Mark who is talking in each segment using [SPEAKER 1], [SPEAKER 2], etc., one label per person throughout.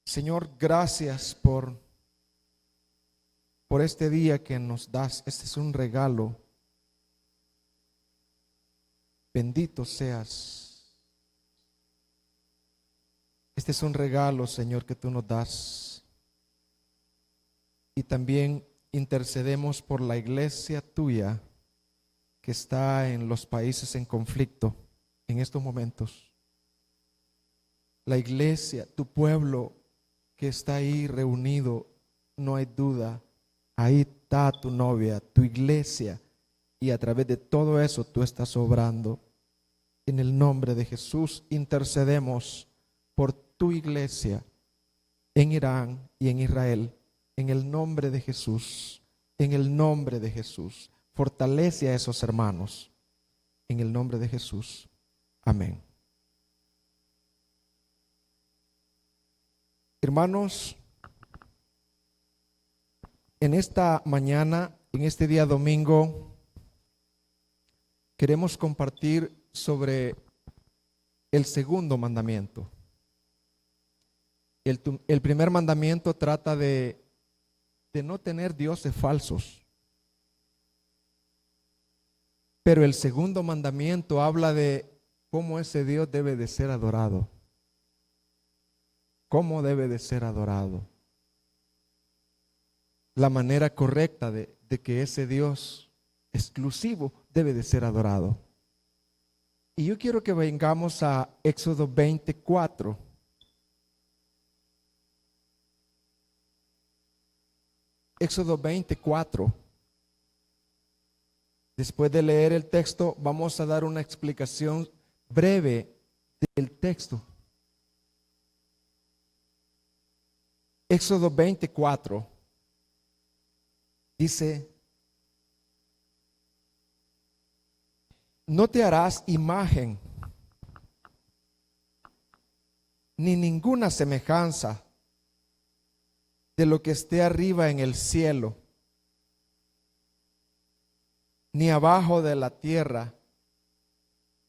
[SPEAKER 1] Señor, gracias por este día que nos das. Este es un regalo. Bendito seas. Este es un regalo, Señor, que tú nos das. Y también intercedemos por la iglesia tuya que está en los países en conflicto en estos momentos. La iglesia, tu pueblo que está ahí reunido, no hay duda, ahí está tu novia, tu iglesia, y a través de todo eso tú estás obrando. En el nombre de Jesús intercedemos por tu iglesia en Irán y en Israel, en el nombre de Jesús, en el nombre de Jesús. Fortalece a esos hermanos, en el nombre de Jesús. Amén. Hermanos, en esta mañana, en este día domingo, queremos compartir sobre el segundo mandamiento. El primer mandamiento trata de no tener dioses falsos. Pero el segundo mandamiento habla de cómo ese Dios debe de ser adorado. ¿Cómo debe de ser adorado? La manera correcta de que ese Dios exclusivo debe de ser adorado. Y yo quiero que vengamos a Éxodo 24. Éxodo 24. Después de leer el texto, vamos a dar una explicación breve del texto. Éxodo 24 dice: no te harás imagen ni ninguna semejanza de lo que esté arriba en el cielo, ni abajo de la tierra,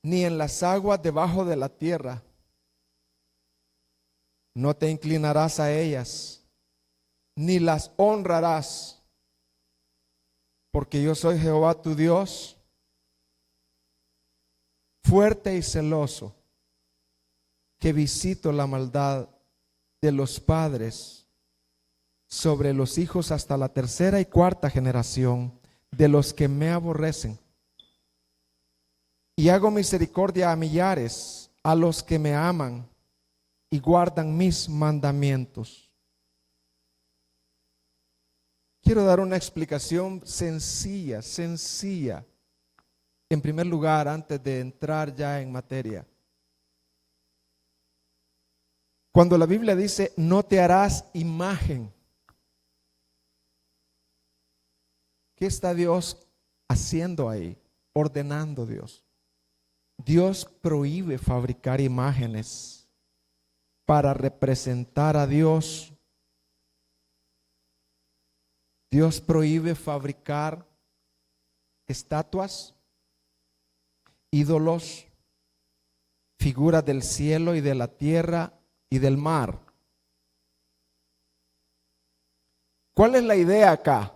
[SPEAKER 1] ni en las aguas debajo de la tierra. No te inclinarás a ellas, ni las honrarás, porque yo soy Jehová tu Dios, fuerte y celoso, que visito la maldad de los padres sobre los hijos hasta la tercera y cuarta generación de los que me aborrecen. Y hago misericordia a millares, a los que me aman y guardan mis mandamientos. Quiero dar una explicación sencilla. En primer lugar, antes de entrar ya en materia. Cuando la Biblia dice, no te harás imagen, ¿qué está Dios haciendo ahí? Ordenando Dios. Dios prohíbe fabricar imágenes para representar a Dios. Dios prohíbe fabricar estatuas, ídolos, figuras del cielo y de la tierra y del mar. ¿Cuál es la idea acá?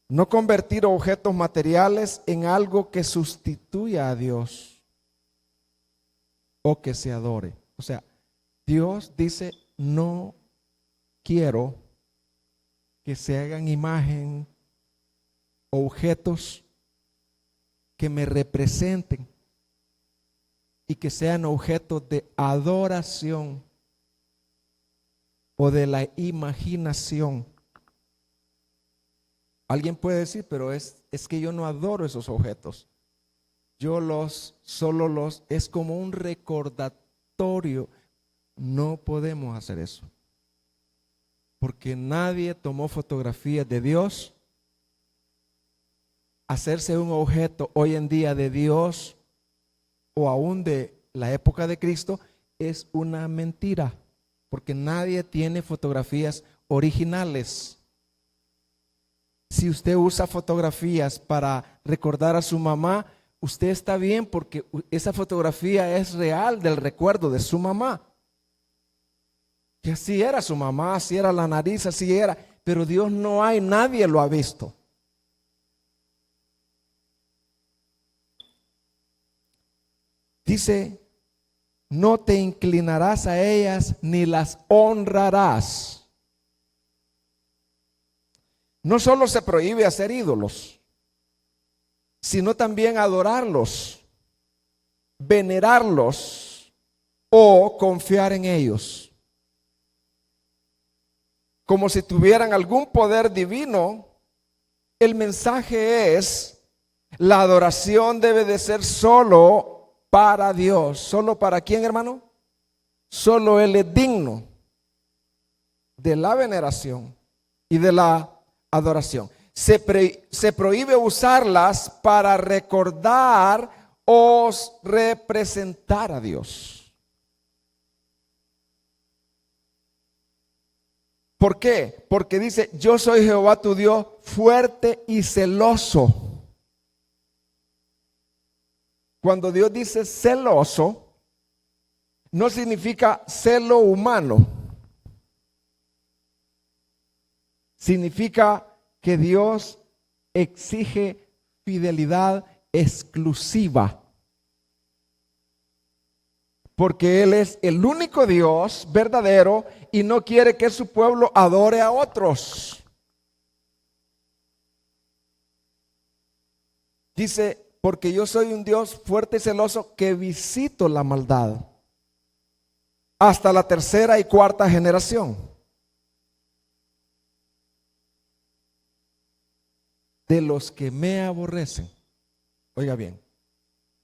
[SPEAKER 1] No convertir objetos materiales en algo que sustituya a Dios o que se adore. O sea, Dios dice, no quiero que se hagan imagen o objetos que me representen y que sean objetos de adoración o de la imaginación. Alguien puede decir, pero es que yo no adoro esos objetos. Yo es como un recordatorio. No podemos hacer eso. Porque nadie tomó fotografías de Dios. Hacerse un objeto hoy en día de Dios o aún de la época de Cristo es una mentira. Porque nadie tiene fotografías originales. Si usted usa fotografías para recordar a su mamá, usted está bien porque esa fotografía es real del recuerdo de su mamá. que así era su mamá, así era la nariz, así era, pero Dios no hay, nadie lo ha visto. Dice, no te inclinarás a ellas ni las honrarás. No solo se prohíbe hacer ídolos, sino también adorarlos, venerarlos o confiar en ellos. Como si tuvieran algún poder divino, el mensaje es, la adoración debe de ser solo para Dios. ¿Solo para quién, hermano? Solo Él es digno de la veneración y de la adoración. Se prohíbe usarlas para recordar o representar a Dios. ¿Por qué? Porque dice, yo soy Jehová tu Dios, fuerte y celoso. Cuando Dios dice celoso, no significa celo humano. Significa que Dios exige fidelidad exclusiva. Porque Él es el único Dios verdadero y no quiere que su pueblo adore a otros. Dice, porque yo soy un Dios fuerte y celoso que visito la maldad hasta la tercera y cuarta generación de los que me aborrecen. Oiga bien.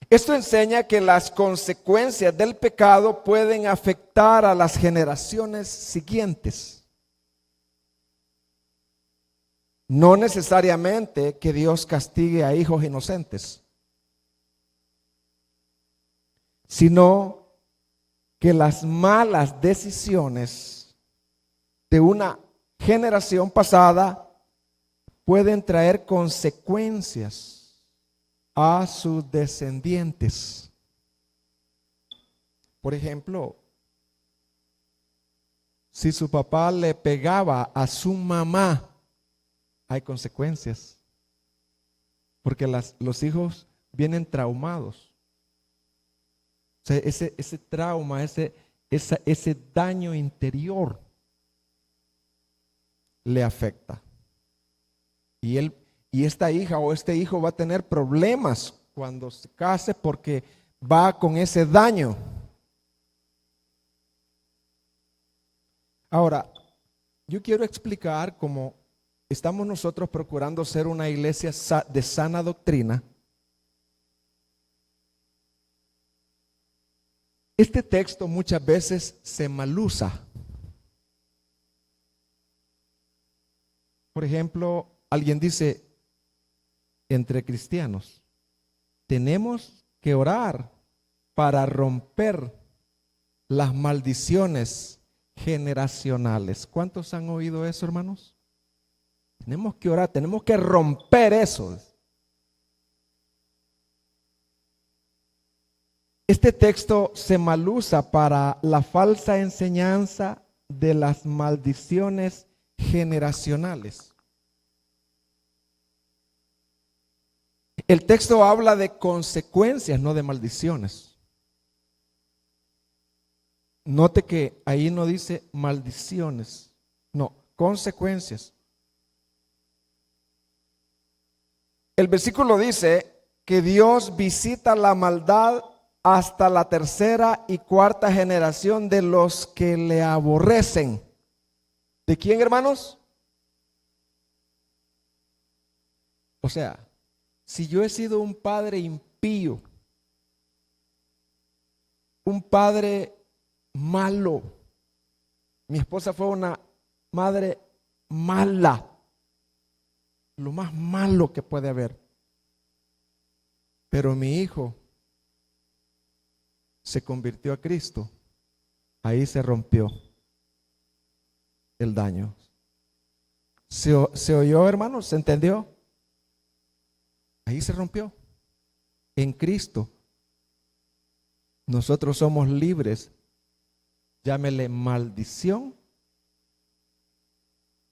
[SPEAKER 1] Esto enseña que las consecuencias del pecado pueden afectar a las generaciones siguientes. No necesariamente que Dios castigue a hijos inocentes, sino que las malas decisiones de una generación pasada pueden traer consecuencias a sus descendientes. Por ejemplo, si su papá le pegaba a su mamá, hay consecuencias, porque los hijos vienen traumados. O sea, ese trauma, ese daño interior le afecta. Y esta hija o este hijo va a tener problemas cuando se case porque va con ese daño. Ahora, yo quiero explicar cómo estamos nosotros procurando ser una iglesia de sana doctrina. Este texto muchas veces se malusa. Por ejemplo, alguien dice, entre cristianos, tenemos que orar para romper las maldiciones generacionales. ¿Cuántos han oído eso, hermanos? Tenemos que orar, tenemos que romper eso. Este texto se malusa para la falsa enseñanza de las maldiciones generacionales. El texto habla de consecuencias, no de maldiciones. Note que ahí no dice maldiciones, no, consecuencias. El versículo dice que Dios visita la maldad hasta la tercera y cuarta generación de los que le aborrecen. ¿De quién, hermanos? O sea, si yo he sido un padre impío, un padre malo, mi esposa fue una madre mala, lo más malo que puede haber, pero mi hijo se convirtió a Cristo, ahí se rompió el daño. ¿Se oyó, hermanos? ¿Se entendió? Ahí se rompió. En Cristo nosotros somos libres llámele maldición,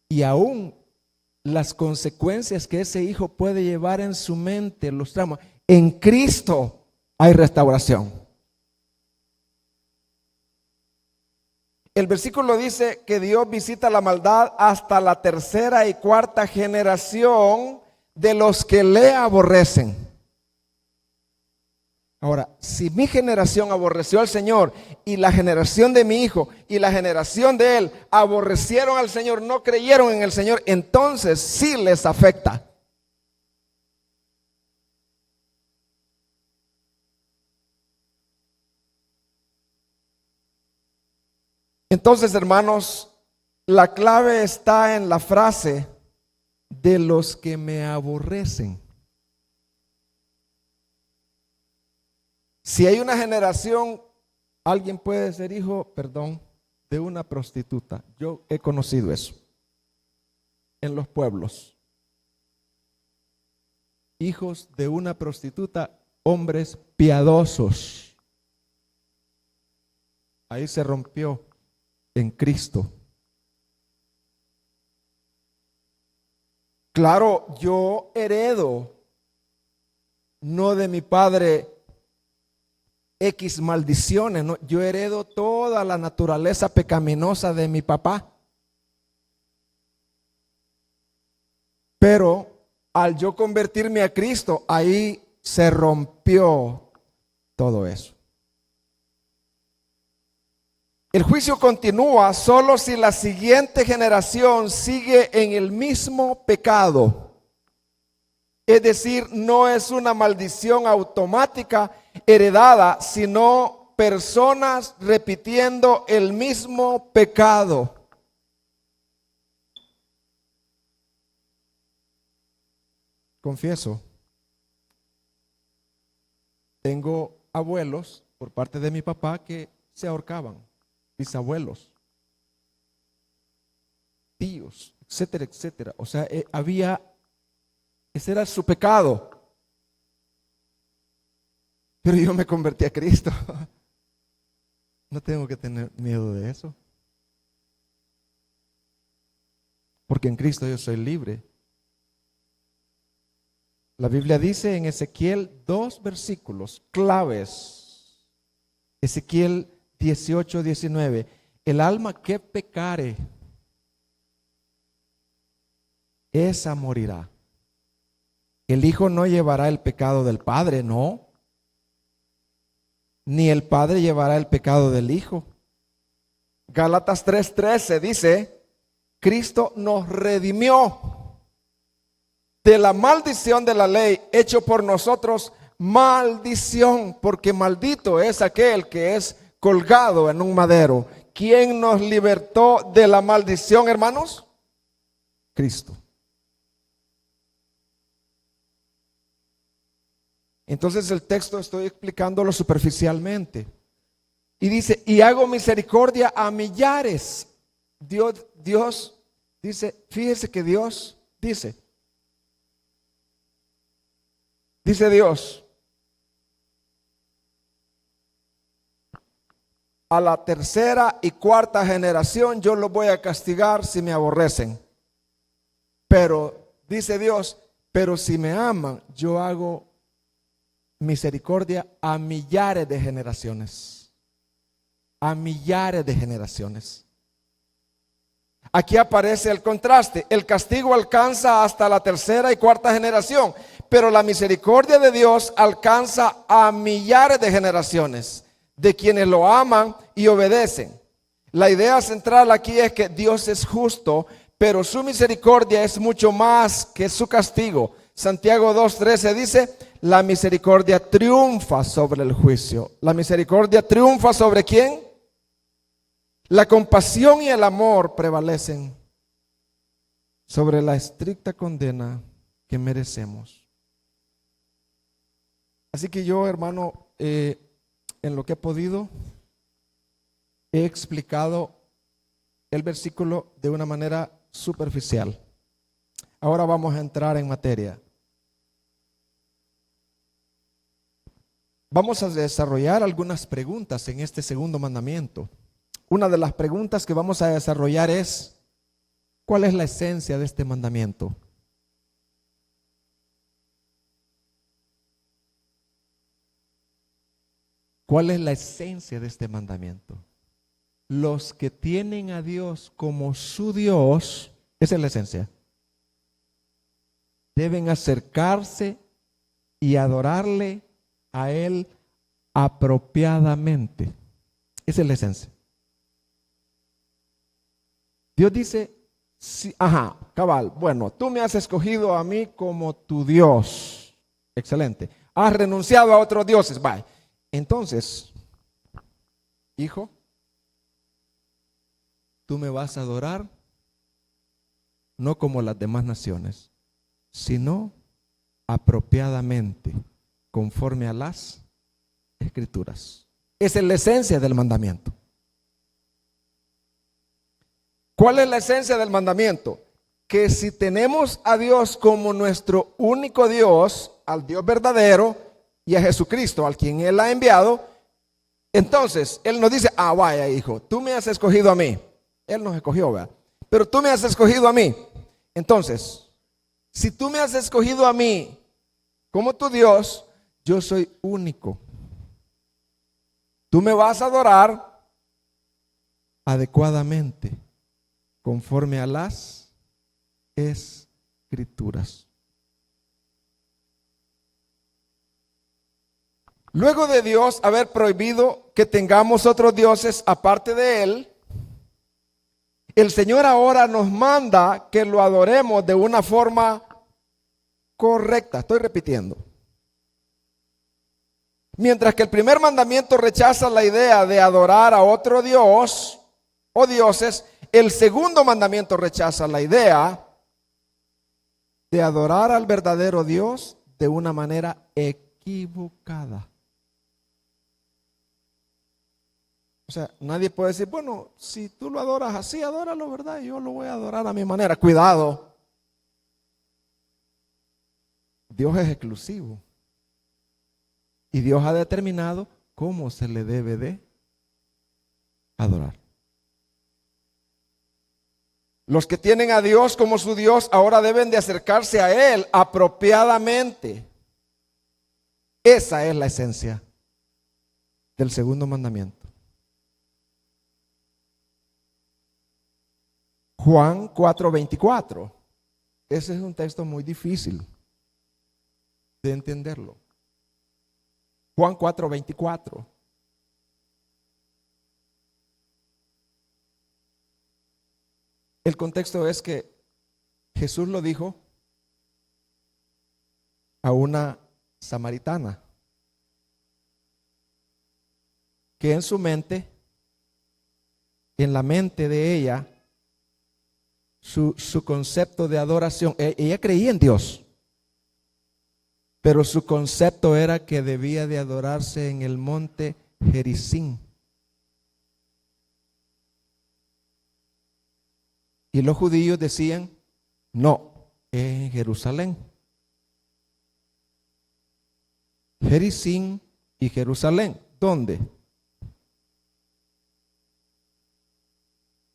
[SPEAKER 1] y aún las consecuencias que ese hijo puede llevar en su mente, los traumas. En Cristo hay restauración. El versículo dice que Dios visita la maldad hasta la tercera y cuarta generación de los que le aborrecen. Ahora, si mi generación aborreció al Señor y la generación de mi hijo y la generación de él aborrecieron al Señor, no creyeron en el Señor, entonces sí les afecta. Entonces, hermanos, la clave está en la frase de los que me aborrecen. Si hay una generación, alguien puede ser hijo, perdón, de una prostituta. Yo he conocido eso en los pueblos. Hijos de una prostituta, hombres piadosos. Ahí se rompió en Cristo. Claro, yo heredo no de mi padre X maldiciones, no, yo heredo toda la naturaleza pecaminosa de mi papá. Pero al yo convertirme a Cristo, ahí se rompió todo eso. El juicio continúa solo si la siguiente generación sigue en el mismo pecado. Es decir, no es una maldición automática heredada, sino personas repitiendo el mismo pecado. Confieso, tengo abuelos por parte de mi papá que se ahorcaban, bisabuelos, tíos, etcétera, etcétera. O sea, ese era su pecado. Pero yo me convertí a Cristo. No tengo que tener miedo de eso. Porque en Cristo yo soy libre. La Biblia dice en Ezequiel 2 versículos claves. Ezequiel 18, 19. El alma que pecare, esa morirá. El hijo no llevará el pecado del padre, no. Ni el padre llevará el pecado del hijo. Gálatas 3:13 dice, Cristo nos redimió de la maldición de la ley, hecho por nosotros maldición, porque maldito es aquel que es colgado en un madero. ¿Quién nos libertó de la maldición, hermanos? Cristo. Entonces el texto estoy explicándolo superficialmente. Y dice, y hago misericordia a millares. Dios dice, fíjese que Dios dice Dios, a la tercera y cuarta generación yo los voy a castigar si me aborrecen. Pero, dice Dios, pero si me aman, yo hago misericordia a millares de generaciones. A millares de generaciones. Aquí aparece el contraste. El castigo alcanza hasta la tercera y cuarta generación, pero la misericordia de Dios alcanza a millares de generaciones de quienes lo aman y obedecen. La idea central aquí es que Dios es justo, pero su misericordia es mucho más que su castigo. Santiago 2:13 dice, la misericordia triunfa sobre el juicio. ¿La misericordia triunfa sobre quién? La compasión y el amor prevalecen sobre la estricta condena que merecemos. Así que yo, hermano, en lo que he podido, he explicado el versículo de una manera superficial. Ahora vamos a entrar en materia. Vamos a desarrollar algunas preguntas en este segundo mandamiento. una de las preguntas que vamos a desarrollar es: ¿cuál es la esencia de este mandamiento? ¿Cuál es la esencia de este mandamiento? Los que tienen a Dios como su Dios, esa es la esencia, deben acercarse y adorarle a Él apropiadamente. Esa es la esencia. Dios dice, sí, cabal, bueno, tú me has escogido a mí como tu Dios. Excelente. Has renunciado a otros dioses. Vaya. Entonces, hijo, tú me vas a adorar no como las demás naciones, sino apropiadamente, conforme a las Escrituras. Esa es la esencia del mandamiento. ¿Cuál es la esencia del mandamiento? Que si tenemos a Dios como nuestro único Dios, al Dios verdadero y a Jesucristo, al quien Él ha enviado, entonces Él nos dice, vaya hijo, tú me has escogido a mí. Él nos escogió, ¿verdad? Pero tú me has escogido a mí. Entonces, si tú me has escogido a mí como tu Dios, yo soy único. Tú me vas a adorar adecuadamente, conforme a las Escrituras. Luego de Dios haber prohibido que tengamos otros dioses aparte de Él, el Señor ahora nos manda que lo adoremos de una forma correcta. Estoy repitiendo. Mientras que el primer mandamiento rechaza la idea de adorar a otro Dios o dioses, el segundo mandamiento rechaza la idea de adorar al verdadero Dios de una manera equivocada. O sea, nadie puede decir, bueno, si tú lo adoras así, adóralo, ¿verdad? Yo lo voy a adorar a mi manera. Cuidado. Dios es exclusivo. Y Dios ha determinado cómo se le debe de adorar. Los que tienen a Dios como su Dios ahora deben de acercarse a Él apropiadamente. Esa es la esencia del segundo mandamiento. Juan 4:24. Ese es un texto muy difícil de entenderlo. Juan 4:24. El contexto es que Jesús lo dijo a una samaritana que en su mente, en la mente de ella, su concepto de adoración, ella creía en Dios, pero su concepto era que debía de adorarse en el monte Gerizim. Y los judíos decían, no, en Jerusalén. Gerizim y Jerusalén, ¿dónde?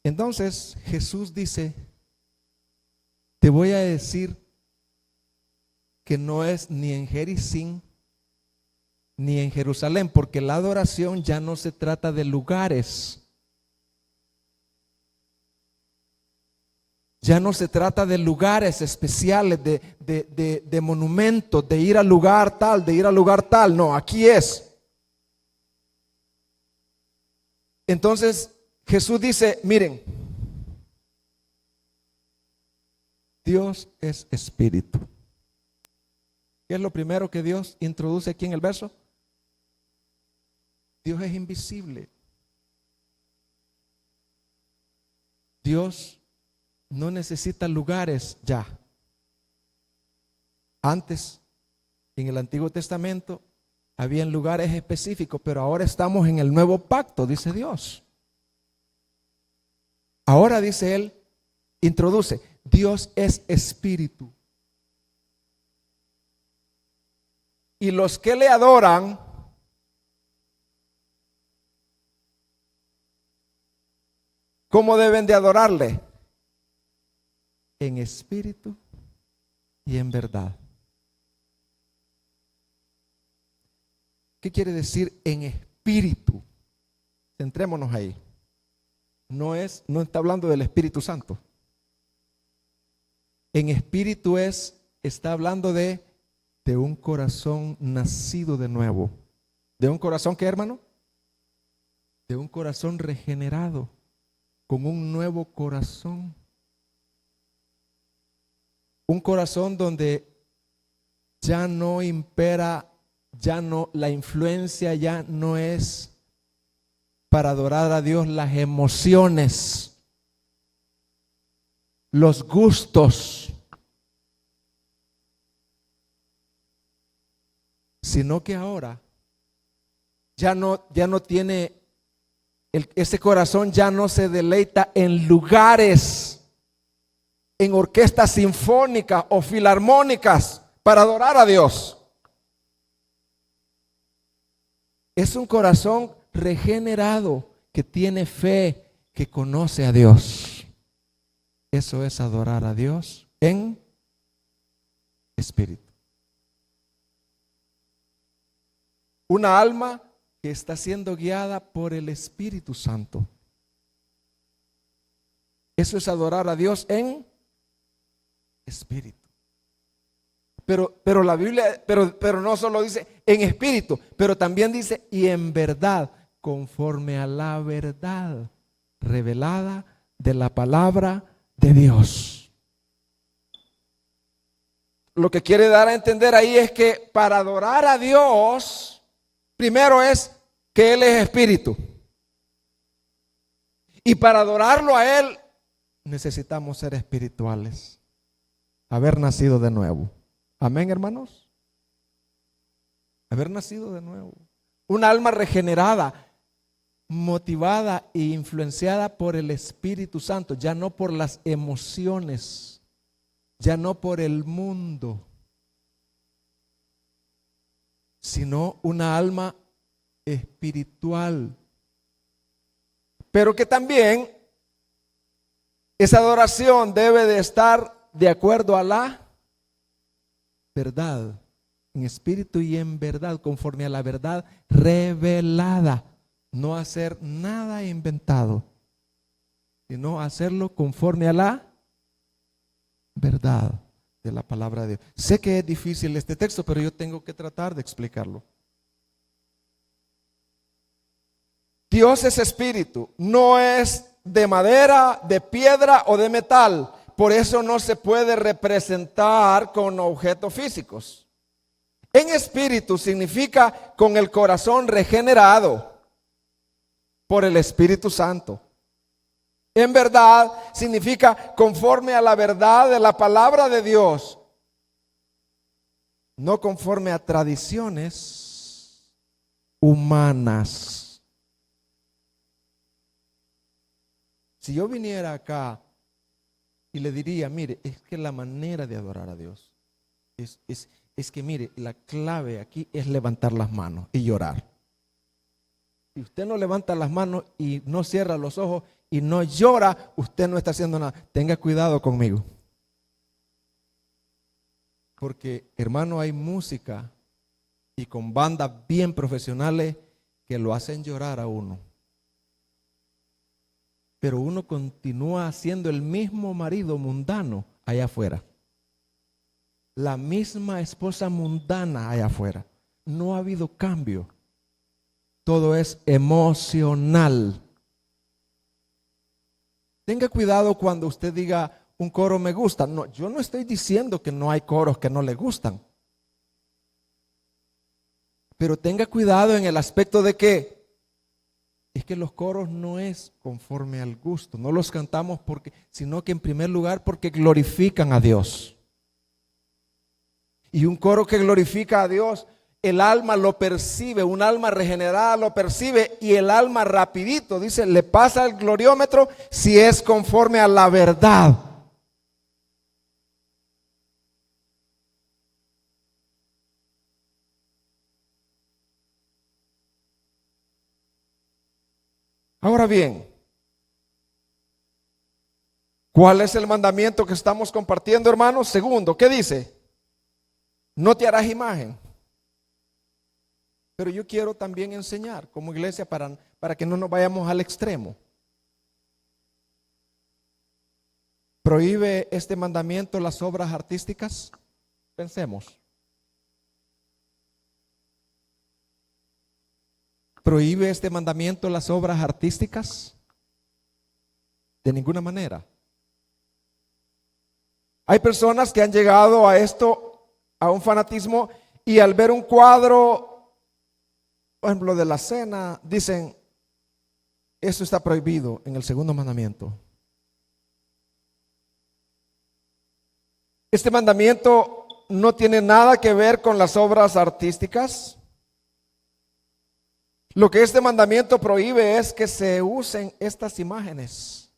[SPEAKER 1] Entonces Jesús dice, te voy a decir que no es ni en Gerizim ni en Jerusalén, porque la adoración ya no se trata de lugares. Ya no se trata de lugares especiales, de monumentos, de ir al lugar tal, de ir al lugar tal. No, aquí es. Entonces Jesús dice, miren, Dios es espíritu. ¿Qué es lo primero que Dios introduce aquí en el verso? Dios es invisible. Dios no necesita lugares ya. Antes, en el Antiguo Testamento, habían lugares específicos, pero ahora estamos en el nuevo pacto, dice Dios. Ahora, dice Él, introduce, Dios es espíritu. Y los que le adoran ¿Cómo deben de adorarle? En espíritu y en verdad. ¿Qué quiere decir en espíritu? Centrémonos ahí. No está hablando del Espíritu Santo. En espíritu está hablando de un corazón nacido de nuevo. ¿De un corazón qué, hermano? De un corazón regenerado, con un nuevo corazón. Un corazón donde ya no impera, la influencia ya no es para adorar a Dios las emociones, los gustos, sino que ahora ya no tiene, ese corazón ya no se deleita en lugares, en orquestas sinfónicas o filarmónicas para adorar a Dios. Es un corazón regenerado que tiene fe, que conoce a Dios. Eso es adorar a Dios en espíritu. Una alma que está siendo guiada por el Espíritu Santo. Eso es adorar a Dios en espíritu. Pero la Biblia, pero no solo dice en espíritu, pero también dice y en verdad, conforme a la verdad revelada de la palabra de Dios. Lo que quiere dar a entender ahí es que para adorar a Dios, primero es que Él es espíritu. Y para adorarlo a Él, necesitamos ser espirituales, haber nacido de nuevo. Amén, hermanos. Haber nacido de nuevo. Un alma regenerada, motivada e influenciada por el Espíritu Santo, ya no por las emociones, ya no por el mundo, sino una alma espiritual. Pero que también esa adoración debe de estar de acuerdo a la verdad, en espíritu y en verdad, conforme a la verdad revelada. No hacer nada inventado, sino hacerlo conforme a la verdad de la palabra de Dios. Sé que es difícil este texto, pero yo tengo que tratar de explicarlo. Dios es espíritu, no es de madera, de piedra o de metal. Por eso no se puede representar con objetos físicos. En espíritu significa con el corazón regenerado por el Espíritu Santo. En verdad significa conforme a la verdad de la palabra de Dios, no conforme a tradiciones humanas. Si yo viniera acá y le diría, mire, es que la manera de adorar a Dios es que, mire, la clave aquí es levantar las manos y llorar. Si usted no levanta las manos y no cierra los ojos y no llora, usted no está haciendo nada. Tenga cuidado conmigo. Porque, hermano, hay música y con bandas bien profesionales que lo hacen llorar a uno. Pero uno continúa siendo el mismo marido mundano allá afuera. La misma esposa mundana allá afuera. No ha habido cambio. Todo es emocional. Tenga cuidado cuando usted diga un coro me gusta. No, yo no estoy diciendo que no hay coros que no le gustan. Pero tenga cuidado en el aspecto de que es que los coros no es conforme al gusto. No los cantamos sino que en primer lugar porque glorifican a Dios. Y un coro que glorifica a Dios, el alma lo percibe, un alma regenerada lo percibe y el alma rapidito, dice, le pasa el gloriómetro si es conforme a la verdad. Ahora bien, ¿Cuál es el mandamiento que estamos compartiendo, hermanos? Segundo, ¿qué dice? No te harás imagen. Pero yo quiero también enseñar como iglesia para que no nos vayamos al extremo. ¿Prohíbe este mandamiento las obras artísticas? Pensemos. ¿Prohíbe este mandamiento las obras artísticas? De ninguna manera. Hay personas que han llegado a esto, a un fanatismo, y al ver un cuadro, por ejemplo, de la cena, dicen, eso está prohibido en el segundo mandamiento. Este mandamiento no tiene nada que ver con las obras artísticas. Lo que este mandamiento prohíbe es que se usen estas imágenes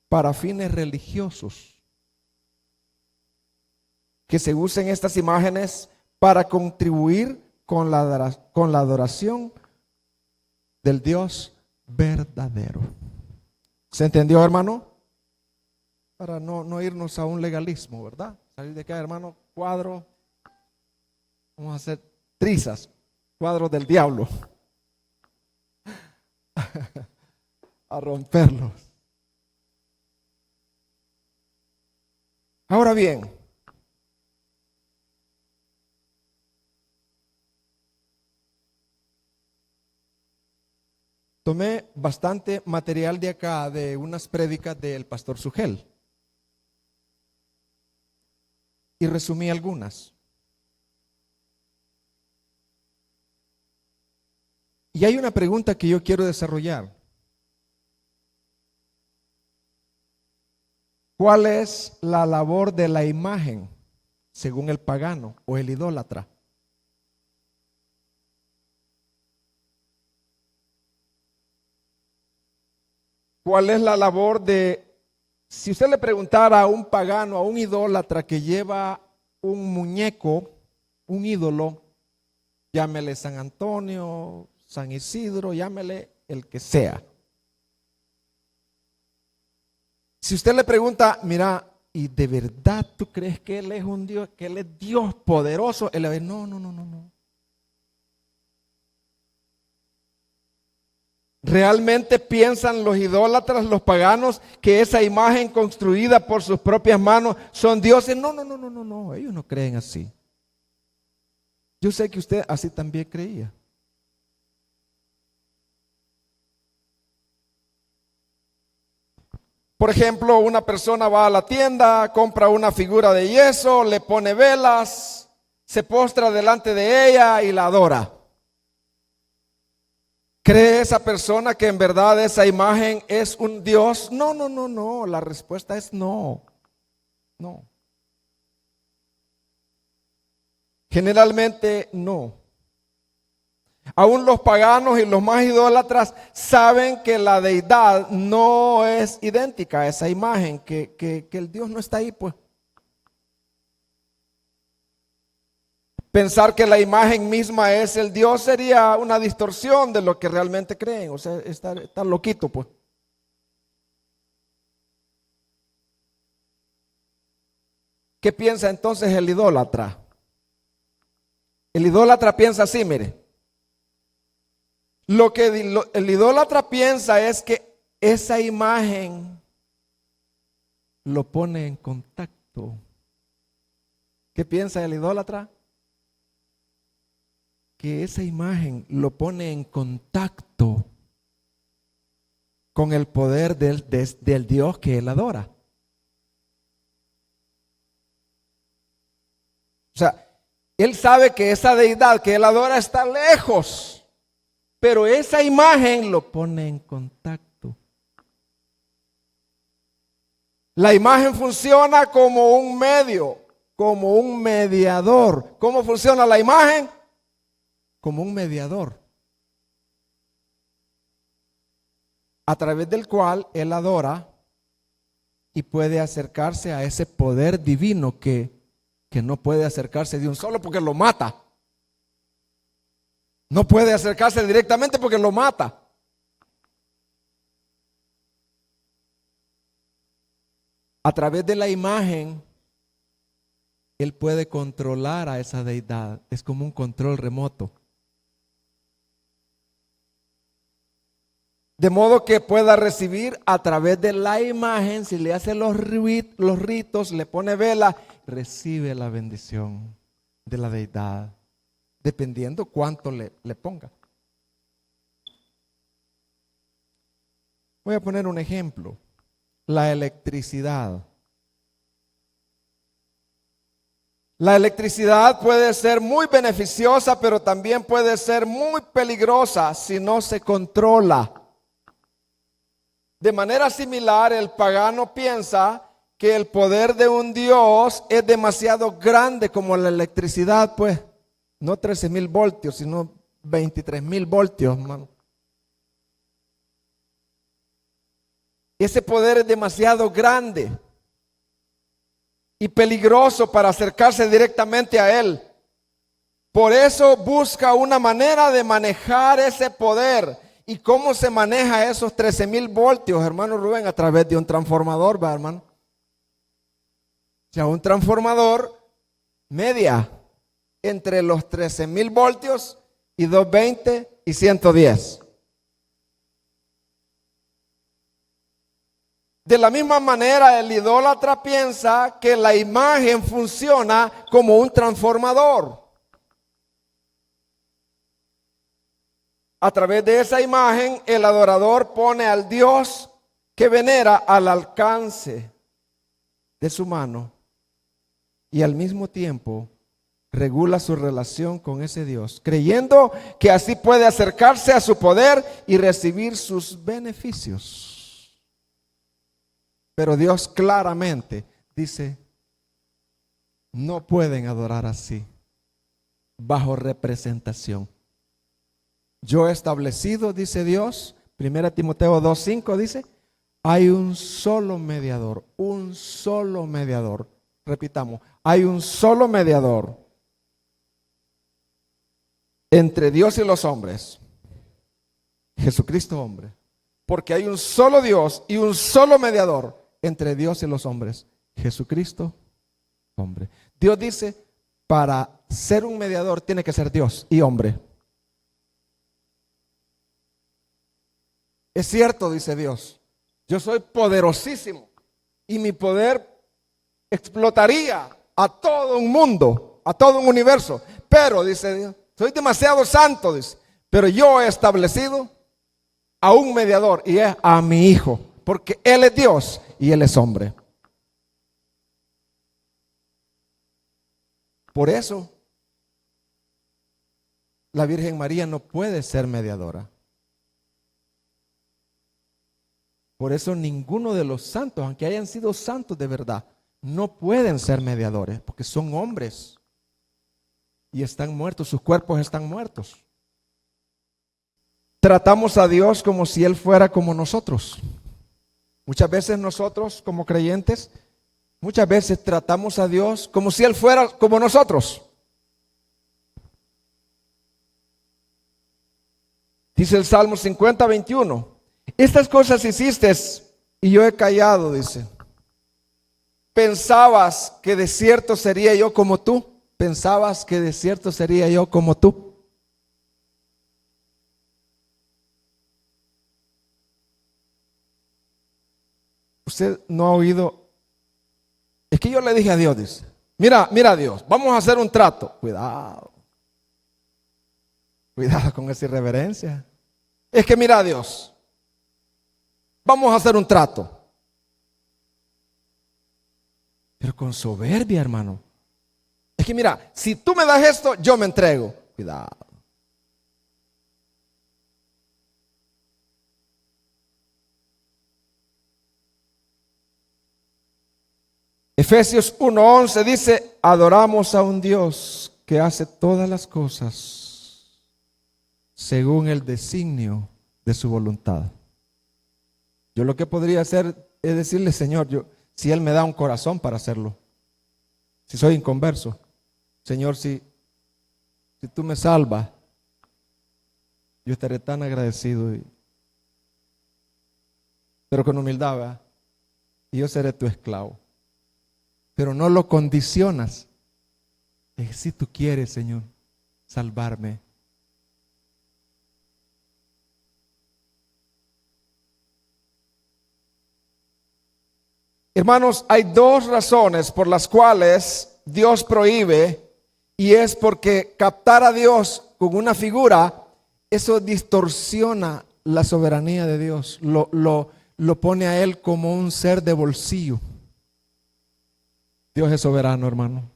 [SPEAKER 1] para fines religiosos. Que se usen estas imágenes para contribuir con la adoración del Dios verdadero. ¿Se entendió, hermano? Para no irnos a un legalismo, ¿verdad? Salir de acá, hermano, cuadro, vamos a hacer trizas, cuadros del diablo, a romperlos. Ahora bien, tomé bastante material de acá, de unas prédicas del pastor Sugel, y resumí algunas. Y hay una pregunta que yo quiero desarrollar. ¿Cuál es la labor de la imagen según el pagano o el idólatra? ¿Cuál es la labor si usted le preguntara a un pagano, a un idólatra que lleva un muñeco, un ídolo, llámele San Antonio, San Isidro, llámele el que sea. Si usted le pregunta, mira, ¿y de verdad tú crees que Él es un Dios, que Él es Dios poderoso? Él le va a decir, no. ¿Realmente piensan los idólatras, los paganos, que esa imagen construida por sus propias manos son dioses? No, ellos no creen así. Yo sé que usted así también creía. Por ejemplo, una persona va a la tienda, compra una figura de yeso, le pone velas, se postra delante de ella y la adora. ¿Cree esa persona que en verdad esa imagen es un Dios? No. La respuesta es no. No. Generalmente no. Aún los paganos y los más idólatras saben que la deidad no es idéntica a esa imagen, que el Dios no está ahí, pues. Pensar que la imagen misma es el Dios sería una distorsión de lo que realmente creen. O sea, está loquito, pues. ¿Qué piensa entonces el idólatra? El idólatra piensa así, mire. Lo que el idólatra piensa es que esa imagen lo pone en contacto. ¿Qué piensa el idólatra? Que esa imagen lo pone en contacto con el poder del Dios que él adora. O sea, él sabe que esa deidad que él adora está lejos, pero esa imagen lo pone en contacto. La imagen funciona como un medio, como un mediador. ¿Cómo funciona la imagen? Como un mediador, a través del cual él adora y puede acercarse a ese poder divino que no puede acercarse de un solo porque lo mata. No puede acercarse directamente porque lo mata. A través de la imagen, Él puede controlar a esa deidad. Es como un control remoto. De modo que pueda recibir a través de la imagen, si le hace los ritos, le pone vela, recibe la bendición de la deidad, dependiendo cuánto le ponga. Voy a poner un ejemplo. La electricidad. La electricidad puede ser muy beneficiosa, pero también puede ser muy peligrosa si no se controla. De manera similar, el pagano piensa que el poder de un Dios es demasiado grande como la electricidad, pues, no 13,000 voltios, sino 23,000 voltios, hermano. Ese poder es demasiado grande y peligroso para acercarse directamente a Él. Por eso busca una manera de manejar ese poder. ¿Y cómo se maneja esos 13,000 voltios, hermano Rubén? A través de un transformador, ¿va, hermano? O sea, un transformador media entre los 13,000 voltios y 220 y 110. De la misma manera, el idólatra piensa que la imagen funciona como un transformador. A través de esa imagen, el adorador pone al Dios que venera al alcance de su mano y al mismo tiempo regula su relación con ese Dios, creyendo que así puede acercarse a su poder y recibir sus beneficios. Pero Dios claramente dice, no pueden adorar así, bajo representación. Yo he establecido, dice Dios, 1 Timoteo 2:5 dice, hay un solo mediador, un solo mediador. Repitamos, hay un solo mediador entre Dios y los hombres, Jesucristo hombre. Porque hay un solo Dios y un solo mediador entre Dios y los hombres, Jesucristo hombre. Dios dice, para ser un mediador tiene que ser Dios y hombre. Es cierto, dice Dios, yo soy poderosísimo y mi poder explotaría a todo un mundo, a todo un universo. Pero, dice Dios, soy demasiado santo, dice, pero yo he establecido a un mediador y es a mi Hijo, porque Él es Dios y Él es hombre. Por eso, la Virgen María no puede ser mediadora. Por eso ninguno de los santos, aunque hayan sido santos de verdad, no pueden ser mediadores, porque son hombres y están muertos, sus cuerpos están muertos. Tratamos a Dios como si Él fuera como nosotros. Muchas veces nosotros como creyentes, muchas veces tratamos a Dios como si Él fuera como nosotros. Dice el Salmo 50:21. Estas cosas hiciste y yo he callado, dice. ¿Pensabas que de cierto sería yo como tú? ¿Pensabas que de cierto sería yo como tú? Usted no ha oído. Es que yo le dije a Dios, dice, mira Dios, vamos a hacer un trato. Cuidado con esa irreverencia. Es que mira Dios, vamos a hacer un trato. Pero con soberbia, hermano. Es que mira, si tú me das esto, yo me entrego. Cuidado. Efesios 1:11 dice, adoramos a un Dios que hace todas las cosas según el designio de su voluntad. Yo lo que podría hacer es decirle, Señor, si Él me da un corazón para hacerlo, si soy inconverso, Señor, si tú me salvas, yo estaré tan agradecido, pero con humildad, ¿verdad? y yo seré tu esclavo. Pero no lo condicionas. Es si tú quieres, Señor, salvarme. Hermanos, hay dos razones por las cuales Dios prohíbe, y es porque captar a Dios con una figura, eso distorsiona la soberanía de Dios, lo pone a Él como un ser de bolsillo. Dios es soberano, hermano.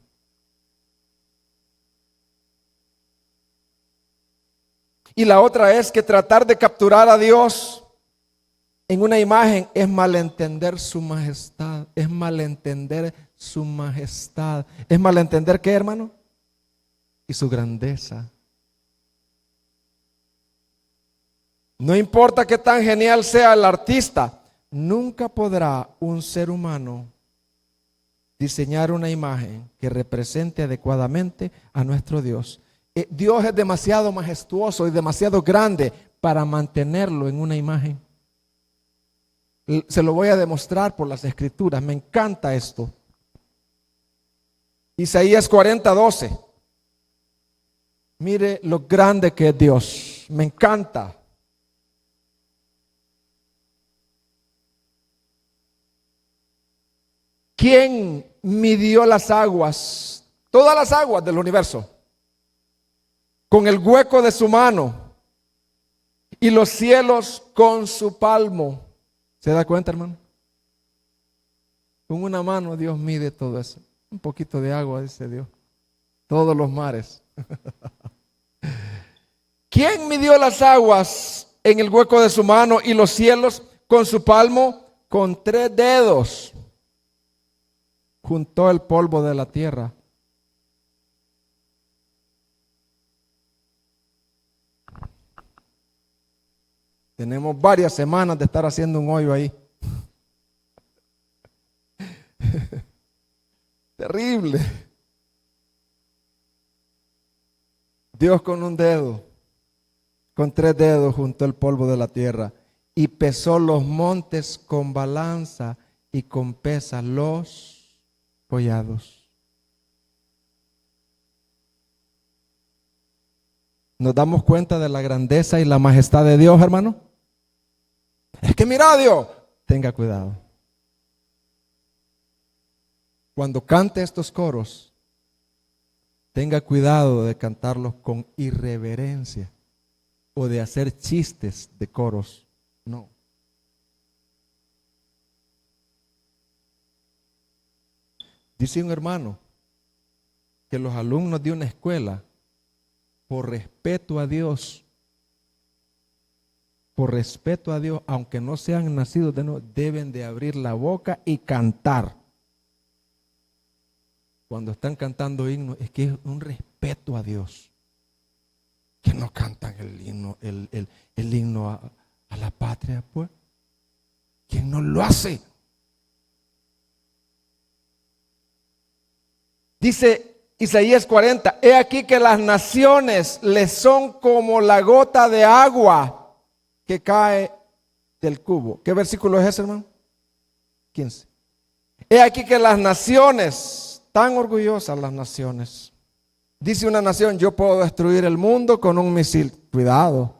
[SPEAKER 1] Y la otra es que tratar de capturar a Dios en una imagen es malentender su majestad, es malentender su majestad. ¿Es malentender qué, hermano? Y su grandeza. No importa qué tan genial sea el artista, nunca podrá un ser humano diseñar una imagen que represente adecuadamente a nuestro Dios. Dios es demasiado majestuoso y demasiado grande para mantenerlo en una imagen. Se lo voy a demostrar por las escrituras. Me encanta esto. Isaías 40:12. Mire lo grande que es Dios. Me encanta. ¿Quién midió las aguas? Todas las aguas del universo. Con el hueco de su mano. Y los cielos con su palmo. ¿Se da cuenta, hermano? Con una mano Dios mide todo eso. Un poquito de agua, dice Dios. Todos los mares. ¿Quién midió las aguas en el hueco de su mano y los cielos con su palmo? Con 3 dedos. Juntó el polvo de la tierra. Tenemos varias semanas de estar haciendo un hoyo ahí. Terrible. Dios con un dedo, con 3 dedos juntó el polvo de la tierra y pesó los montes con balanza y con pesa los collados. ¿Nos damos cuenta de la grandeza y la majestad de Dios, hermano? Es que mira, Dios, tenga cuidado. Cuando cante estos coros, tenga cuidado de cantarlos con irreverencia o de hacer chistes de coros. No. Dice un hermano que los alumnos de una escuela, por respeto a Dios, aunque no sean nacidos de nuevo, deben de abrir la boca y cantar. Cuando están cantando himnos, es que es un respeto a Dios. Que no cantan el himno a la patria, pues. ¿Quién no lo hace? Dice Isaías 40, he aquí que las naciones les son como la gota de agua que cae del cubo. ¿Qué versículo es ese, hermano? 15. He aquí que las naciones, tan orgullosas las naciones. Dice una nación, yo puedo destruir el mundo con un misil. Cuidado.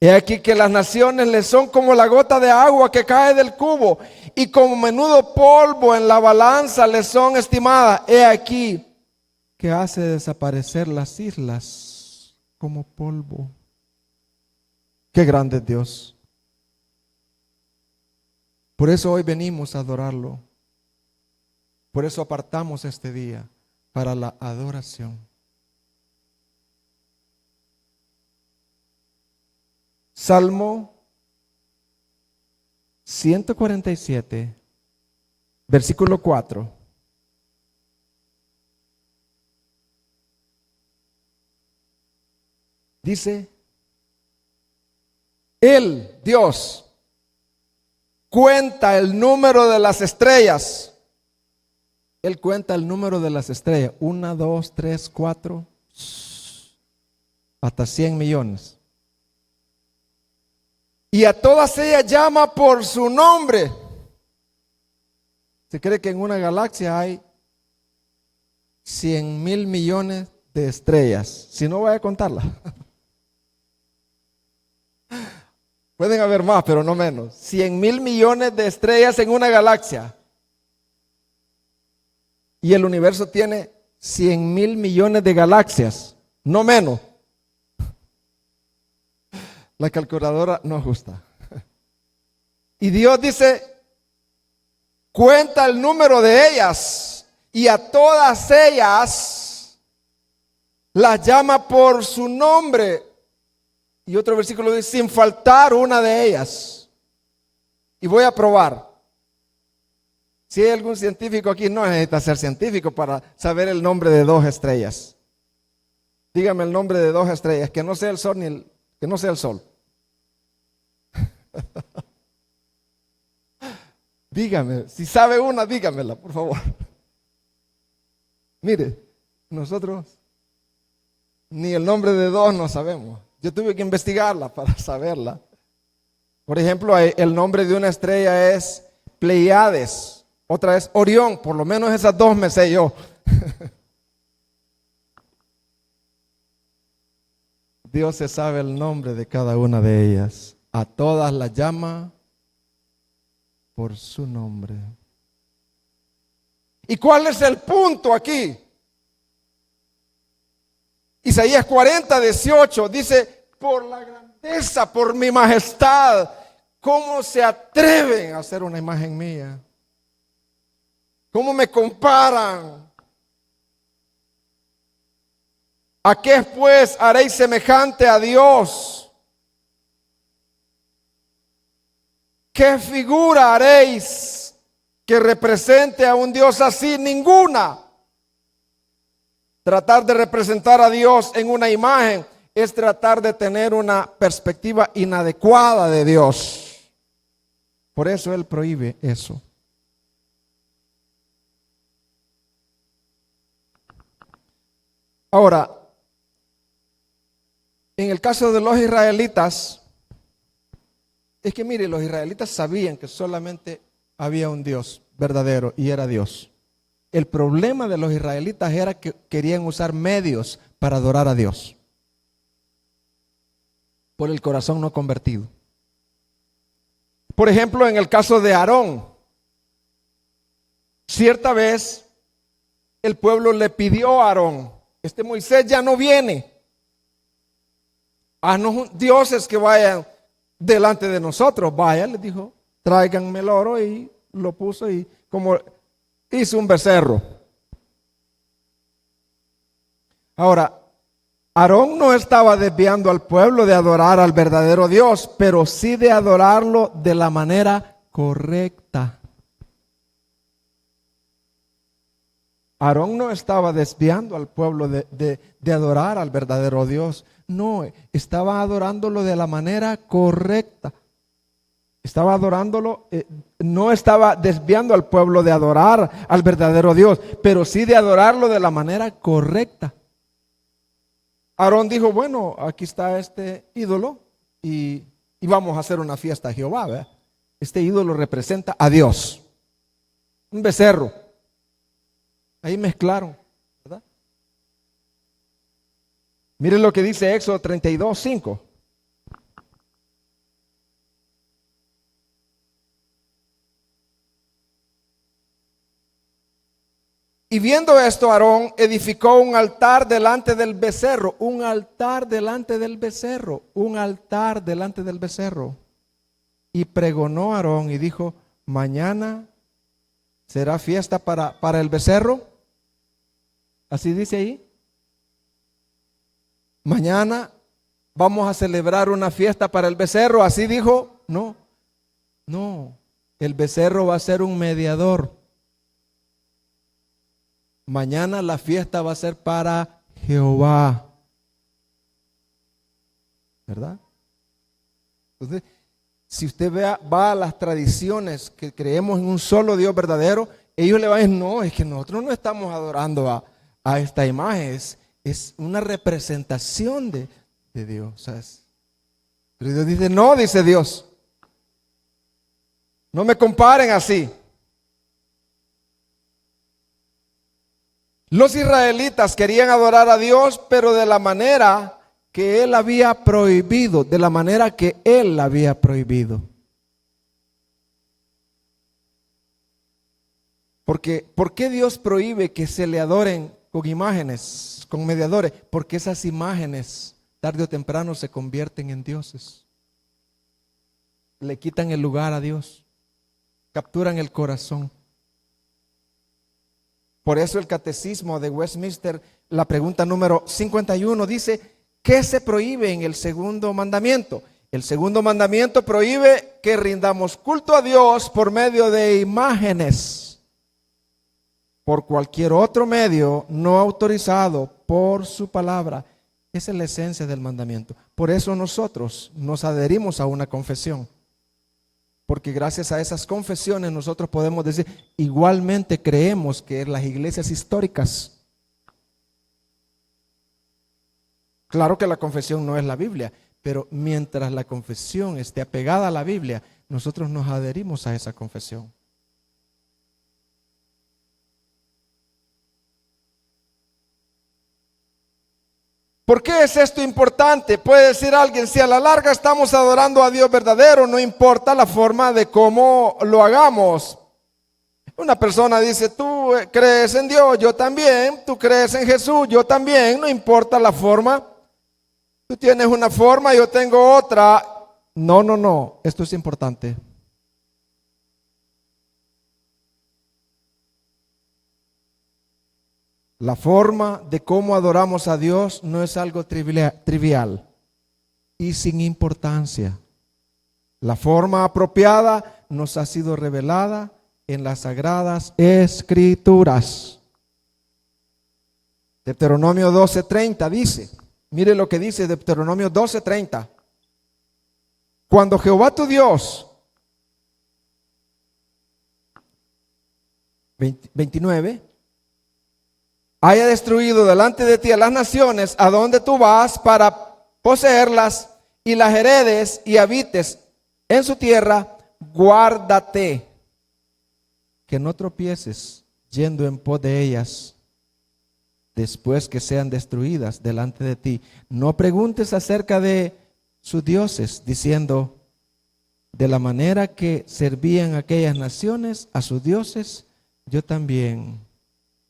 [SPEAKER 1] He aquí que las naciones les son como la gota de agua que cae del cubo y como menudo polvo en la balanza les son estimadas. He aquí que hace desaparecer las islas como polvo. Qué grande es Dios. Por eso hoy venimos a adorarlo. Por eso apartamos este día para la adoración. Salmo 147, versículo 4. Dice, Él, Dios, cuenta el número de las estrellas. Él cuenta el número de las estrellas. 1, 2, 3, 4, hasta 100 millones. y a todas ellas llama por su nombre. Se cree que en una galaxia hay 100,000 millones de estrellas. Si no, voy a contarla. Pueden haber más, pero no menos. 100,000 millones de estrellas en una galaxia. Y el universo tiene 100,000 millones de galaxias, no menos. La calculadora no ajusta. Y Dios dice, cuenta el número de ellas, y a todas ellas las llama por su nombre. Y otro versículo dice, sin faltar una de ellas. Y voy a probar. Si hay algún científico aquí, no necesita ser científico para saber el nombre de 2 estrellas. Dígame el nombre de 2 estrellas, que no sea el sol que no sea el sol. Dígame, si sabe una, dígamela, por favor. Mire, nosotros ni el nombre de 2 no sabemos. Yo tuve que investigarla para saberla. Por ejemplo, el nombre de una estrella es Pleiades, otra es Orión, por lo menos esas 2 me sé yo. Dios se sabe el nombre de cada una de ellas. A todas las llama por su nombre. ¿Y cuál es el punto aquí? Isaías 40:18 dice, por la grandeza, por mi majestad, ¿cómo se atreven a hacer una imagen mía? ¿Cómo me comparan? ¿A qué pues haréis semejante a Dios? ¿Qué figura haréis que represente a un Dios así? Ninguna. Tratar de representar a Dios en una imagen es tratar de tener una perspectiva inadecuada de Dios. Por eso Él prohíbe eso. Ahora, en el caso de los israelitas, es que mire, los israelitas sabían que solamente había un Dios verdadero y era Dios. El problema de los israelitas era que querían usar medios para adorar a Dios por el corazón no convertido. Por ejemplo, en el caso de Aarón, cierta vez el pueblo le pidió a Aarón, Moisés ya no viene, haznos dioses que vayan delante de nosotros. Vaya, les dijo, tráiganme el oro, y lo puso y como hizo un becerro. Ahora, Aarón no estaba desviando al pueblo de adorar al verdadero Dios, pero sí de adorarlo de la manera correcta. Aarón no estaba desviando al pueblo de adorar al verdadero Dios. No, estaba adorándolo de la manera correcta. Estaba adorándolo, no estaba desviando al pueblo de adorar al verdadero Dios, pero sí de adorarlo de la manera correcta. Aarón dijo, bueno, aquí está este ídolo y vamos a hacer una fiesta a Jehová, ¿verdad? Este ídolo representa a Dios. Un becerro. Ahí mezclaron, ¿verdad? Miren lo que dice Éxodo 32:5. Y viendo esto, Aarón edificó un altar delante del becerro, un altar delante del becerro, un altar delante del becerro. Y pregonó Aarón y dijo, mañana será fiesta para el becerro. Así dice ahí. Mañana vamos a celebrar una fiesta para el becerro. Así dijo. No, el becerro va a ser un mediador. Mañana la fiesta va a ser para Jehová. ¿Verdad? Entonces, si usted va a las tradiciones que creemos en un solo Dios verdadero, ellos le van a decir, no, es que nosotros no estamos adorando a esta imagen, es una representación de Dios. O sea, Pero Dios dice, no, dice Dios, no me comparen así. Los israelitas querían adorar a Dios, pero de la manera que Él había prohibido, de la manera que Él había prohibido. Porque, ¿por qué Dios prohíbe que se le adoren con imágenes, con mediadores? Porque esas imágenes, tarde o temprano, se convierten en dioses. Le quitan el lugar a Dios, capturan el corazón. Por eso el catecismo de Westminster, la pregunta número 51 dice, ¿qué se prohíbe en el segundo mandamiento? El segundo mandamiento prohíbe que rindamos culto a Dios por medio de imágenes, por cualquier otro medio no autorizado por su palabra. Esa es la esencia del mandamiento. Por eso nosotros nos adherimos a una confesión. Porque gracias a esas confesiones nosotros podemos decir, igualmente creemos que las iglesias históricas, claro que la confesión no es la Biblia, pero mientras la confesión esté apegada a la Biblia, nosotros nos adherimos a esa confesión. ¿Por qué es esto importante? Puede decir alguien, si a la larga estamos adorando a Dios verdadero, no importa la forma de cómo lo hagamos. Una persona dice, tú crees en Dios, yo también, tú crees en Jesús, yo también, no importa la forma. Tú tienes una forma, yo tengo otra. No, esto es importante. La forma de cómo adoramos a Dios no es algo trivial y sin importancia. La forma apropiada nos ha sido revelada en las Sagradas Escrituras. Deuteronomio 12:30 dice, mire lo que dice Deuteronomio 12:30. Cuando Jehová tu Dios, 29, haya destruido delante de ti a las naciones a donde tú vas para poseerlas y las heredes y habites en su tierra, guárdate que no tropieces yendo en pos de ellas después que sean destruidas delante de ti. No preguntes acerca de sus dioses, diciendo, de la manera que servían aquellas naciones a sus dioses, yo también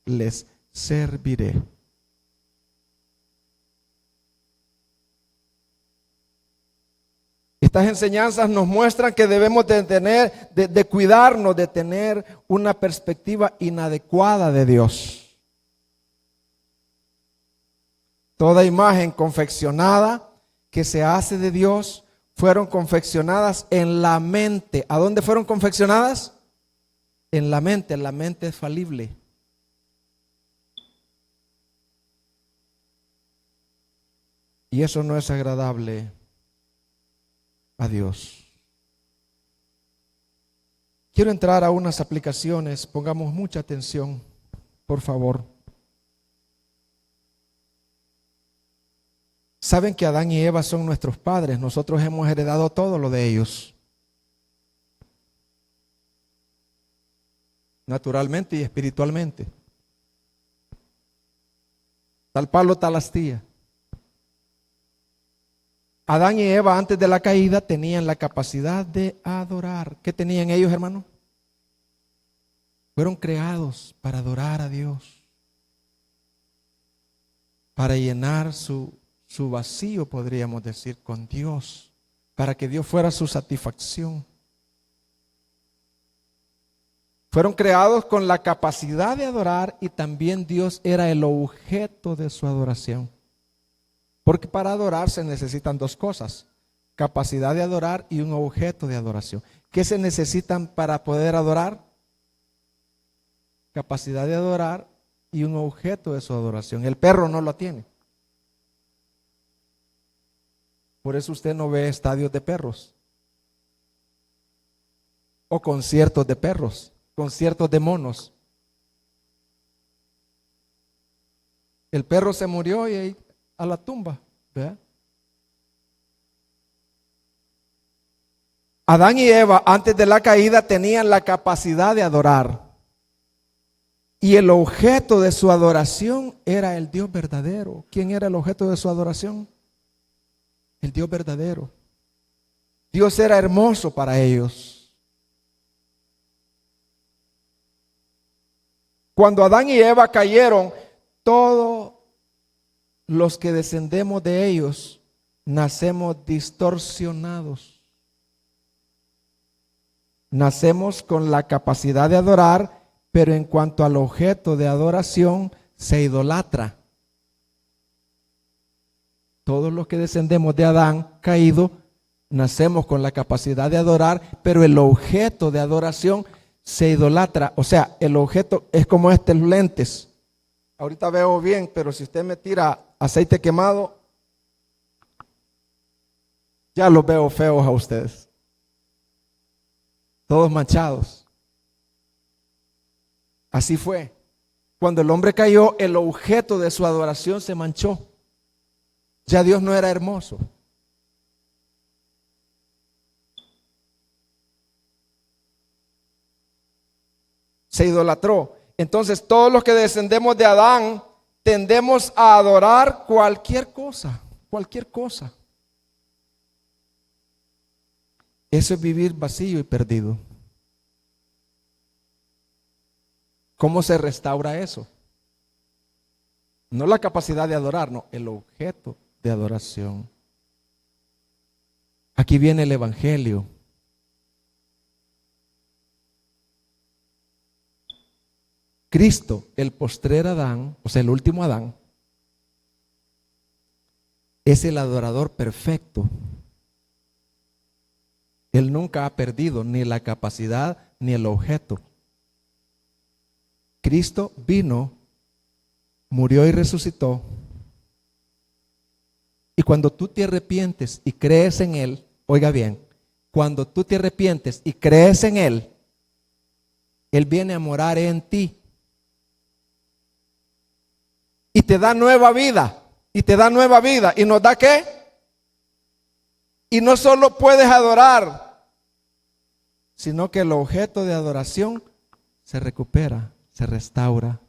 [SPEAKER 1] les serviré. Estas enseñanzas nos muestran que debemos de cuidarnos de tener una perspectiva inadecuada de Dios. Toda imagen confeccionada que se hace de Dios fueron confeccionadas en la mente. ¿A dónde fueron confeccionadas? En la mente. La mente es falible. Y eso no es agradable a Dios. Quiero entrar a unas aplicaciones. Pongamos mucha atención, por favor. Saben que Adán y Eva son nuestros padres. Nosotros hemos heredado todo lo de ellos, naturalmente y espiritualmente. Tal palo, tal astilla. Adán y Eva antes de la caída tenían la capacidad de adorar. ¿Qué tenían ellos, hermano? Fueron creados para adorar a Dios, para llenar su vacío, podríamos decir, con Dios, para que Dios fuera su satisfacción. Fueron creados con la capacidad de adorar y también Dios era el objeto de su adoración. Porque para adorar se necesitan dos cosas: capacidad de adorar y un objeto de adoración. ¿Qué se necesitan para poder adorar? Capacidad de adorar y un objeto de su adoración. El perro no lo tiene. Por eso usted no ve estadios de perros o conciertos de perros, conciertos de monos. El perro se murió y ahí a la tumba, ¿verdad? Adán y Eva antes de la caída tenían la capacidad de adorar. Y el objeto de su adoración era el Dios verdadero. ¿Quién era el objeto de su adoración? El Dios verdadero. Dios era hermoso para ellos. Cuando Adán y Eva cayeron, todos los que descendemos de ellos nacemos distorsionados. Nacemos con la capacidad de adorar, pero en cuanto al objeto de adoración, se idolatra. Todos los que descendemos de Adán caído, nacemos con la capacidad de adorar, pero el objeto de adoración se idolatra. O sea, el objeto es como estos lentes. Ahorita veo bien, pero si usted me tira aceite quemado, ya los veo feos a ustedes. Todos manchados. Así fue. Cuando el hombre cayó, el objeto de su adoración se manchó. Ya Dios no era hermoso. Se idolatró. Entonces todos los que descendemos de Adán tendemos a adorar cualquier cosa, cualquier cosa. Eso es vivir vacío y perdido. ¿Cómo se restaura eso? No la capacidad de adorar, no, el objeto de adoración. Aquí viene el Evangelio. Cristo, el postrer Adán, o sea, el último Adán, es el adorador perfecto. Él nunca ha perdido ni la capacidad ni el objeto. Cristo vino, murió y resucitó. Y cuando tú te arrepientes y crees en Él, oiga bien, cuando tú te arrepientes y crees en Él, Él viene a morar en ti. Y te da nueva vida. Y te da nueva vida. ¿Y nos da qué? Y no solo puedes adorar, sino que el objeto de adoración se recupera, se restaura.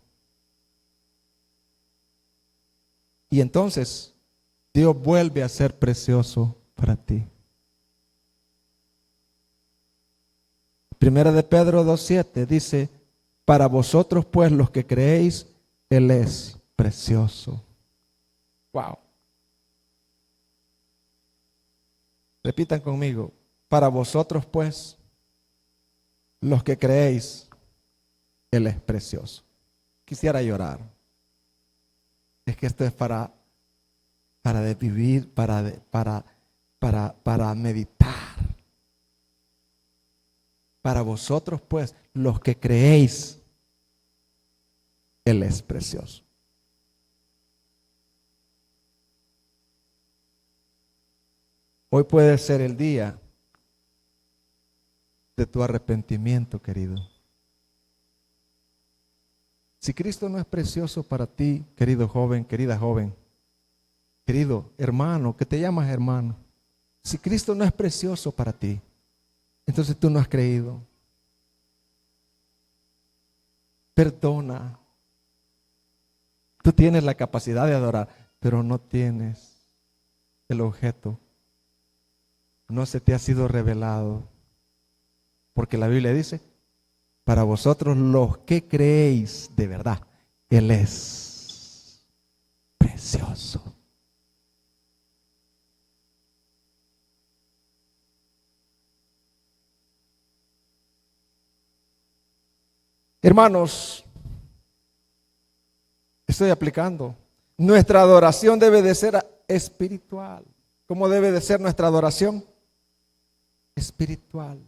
[SPEAKER 1] Y entonces Dios vuelve a ser precioso para ti. Primera de Pedro 2:7 dice: para vosotros pues los que creéis, Él es precioso. Wow. Repitan conmigo: para vosotros pues los que creéis, Él es precioso. Quisiera llorar. Es que esto es para vivir, para meditar. Para vosotros pues los que creéis, Él es precioso. Hoy puede ser el día de tu arrepentimiento, querido. Si Cristo no es precioso para ti, querido joven, querida joven, querido hermano, que te llamas hermano, si Cristo no es precioso para ti, entonces tú no has creído. Perdona. Tú tienes la capacidad de adorar, pero no tienes el objeto. No se te ha sido revelado. Porque la Biblia dice: para vosotros los que creéis de verdad, Él es precioso. Hermanos, estoy aplicando. Nuestra adoración debe de ser espiritual. ¿Cómo debe de ser nuestra adoración? Espiritual.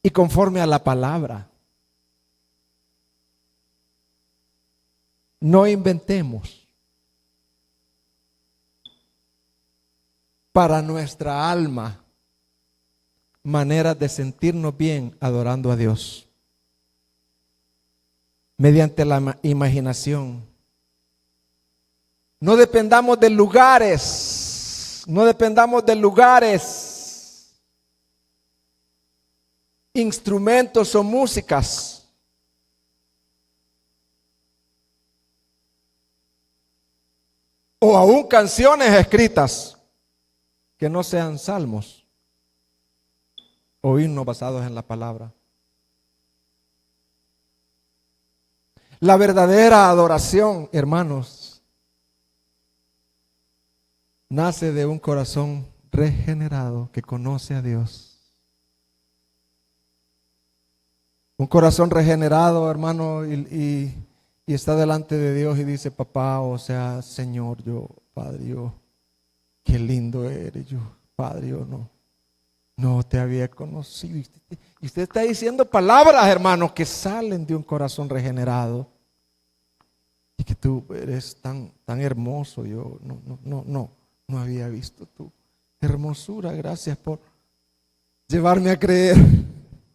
[SPEAKER 1] Y conforme a la palabra. No inventemos para nuestra alma maneras de sentirnos bien adorando a Dios. Mediante la imaginación. No dependamos de lugares. No dependamos de lugares instrumentos o músicas. O aún canciones escritas que no sean salmos o himnos basados en la palabra. La verdadera adoración, hermanos, nace de un corazón regenerado que conoce a Dios. Un corazón regenerado, hermano, y está delante de Dios y dice: papá, o sea, Señor, yo, Padre, yo, qué lindo eres, yo, Padre, yo no te había conocido. Y usted está diciendo palabras, hermano, que salen de un corazón regenerado. Y que tú eres tan hermoso. Yo no había visto tu hermosura. Gracias por llevarme a creer.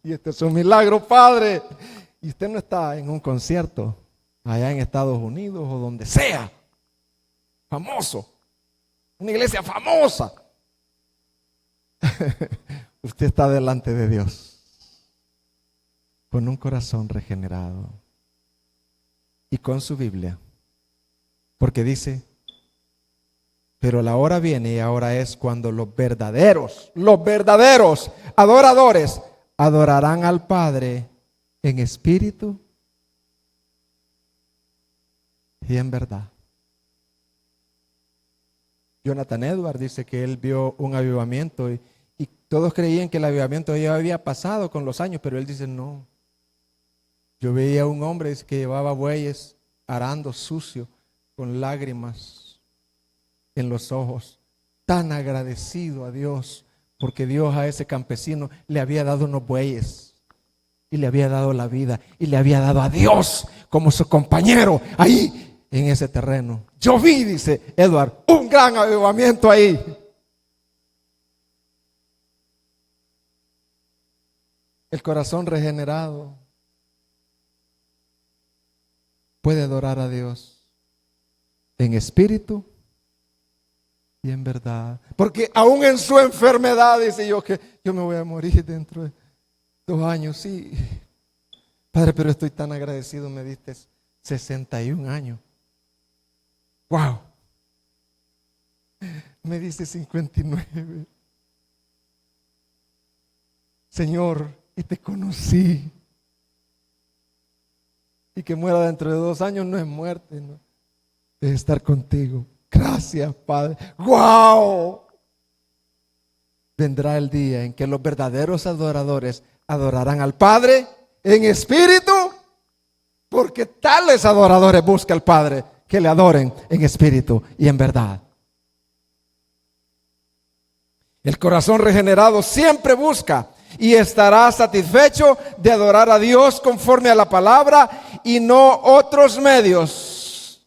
[SPEAKER 1] Y este es un milagro, Padre. Y usted no está en un concierto allá en Estados Unidos o donde sea, famoso, una iglesia famosa. Usted está delante de Dios con un corazón regenerado y con su Biblia, porque dice: pero la hora viene y ahora es cuando los verdaderos adoradores adorarán al Padre en espíritu y en verdad. Jonathan Edwards dice que él vio un avivamiento y todos creían que el avivamiento ya había pasado con los años, pero él dice: no. Yo veía a un hombre que llevaba bueyes arando sucio, con lágrimas en los ojos, tan agradecido a Dios, porque Dios a ese campesino le había dado unos bueyes y le había dado la vida y le había dado a Dios como su compañero ahí en ese terreno. Yo vi, dice Edward, un gran avivamiento ahí. El corazón regenerado puede adorar a Dios en espíritu y en verdad. Porque aún en su enfermedad dice: yo que yo me voy a morir dentro de 2 años. Sí, Padre, pero estoy tan agradecido, me diste 61 años. Wow. Me dice 59. Señor, y te conocí. Y que muera dentro de 2 años no es muerte, no, es estar contigo. Gracias, Padre. ¡Wow! Vendrá el día en que los verdaderos adoradores adorarán al Padre en espíritu, porque tales adoradores busca al Padre, que le adoren en espíritu y en verdad. El corazón regenerado siempre busca y estará satisfecho de adorar a Dios conforme a la palabra y no otros medios.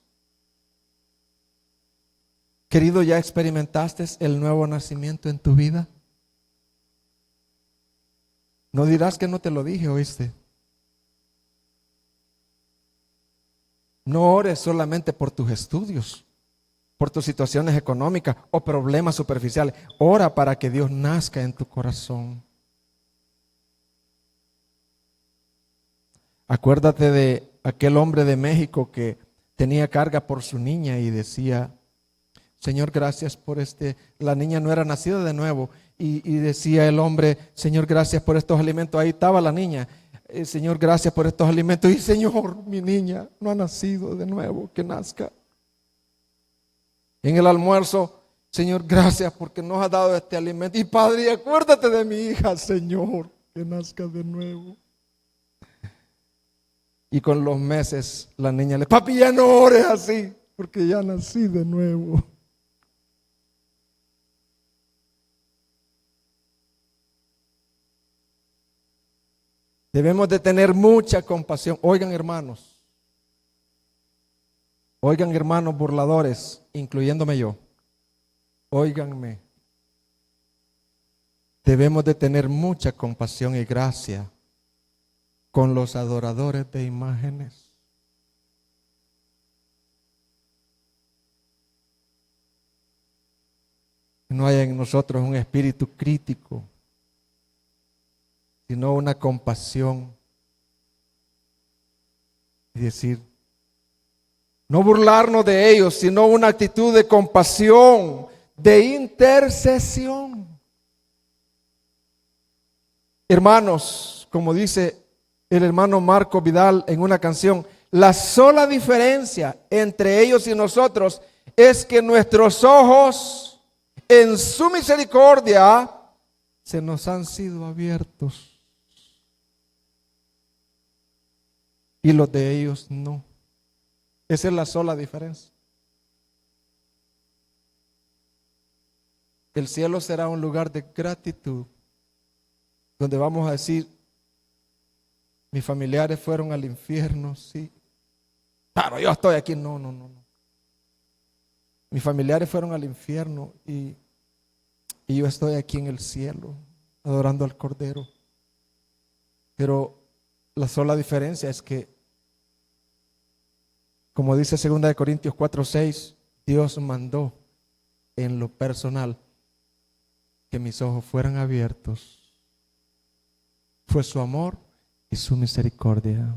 [SPEAKER 1] Querido, ¿ya experimentaste el nuevo nacimiento en tu vida? No dirás que no te lo dije, ¿oíste? No ores solamente por tus estudios, por tus situaciones económicas o problemas superficiales. Ora para que Dios nazca en tu corazón. Acuérdate de aquel hombre de México que tenía carga por su niña y decía: Señor, gracias por la niña no era nacida de nuevo, y decía el hombre: Señor, gracias por estos alimentos. Ahí estaba la niña: Señor, gracias por estos alimentos. Y Señor, mi niña no ha nacido de nuevo, que nazca. En el almuerzo: Señor, gracias porque nos has dado este alimento. Y Padre, acuérdate de mi hija, Señor, que nazca de nuevo. Y con los meses la niña le: papi, ya no ores así, porque ya nací de nuevo. Debemos de tener mucha compasión. Oigan, hermanos burladores, incluyéndome yo, óiganme. Debemos de tener mucha compasión y gracia con los adoradores de imágenes. No haya en nosotros un espíritu crítico, sino una compasión. Y decir, no burlarnos de ellos, sino una actitud de compasión, de intercesión. Hermanos, como dice el hermano Marco Vidal en una canción, la sola diferencia entre ellos y nosotros es que nuestros ojos en su misericordia se nos han sido abiertos y los de ellos no. Esa es la sola diferencia. El cielo será un lugar de gratitud, donde vamos a decir, mis familiares fueron al infierno, sí, pero yo estoy aquí. No. Mis familiares fueron al infierno y yo estoy aquí en el cielo, adorando al Cordero. Pero la sola diferencia es que, como dice 2 Corintios 4:6, Dios mandó en lo personal que mis ojos fueran abiertos. Fue su amor y su misericordia.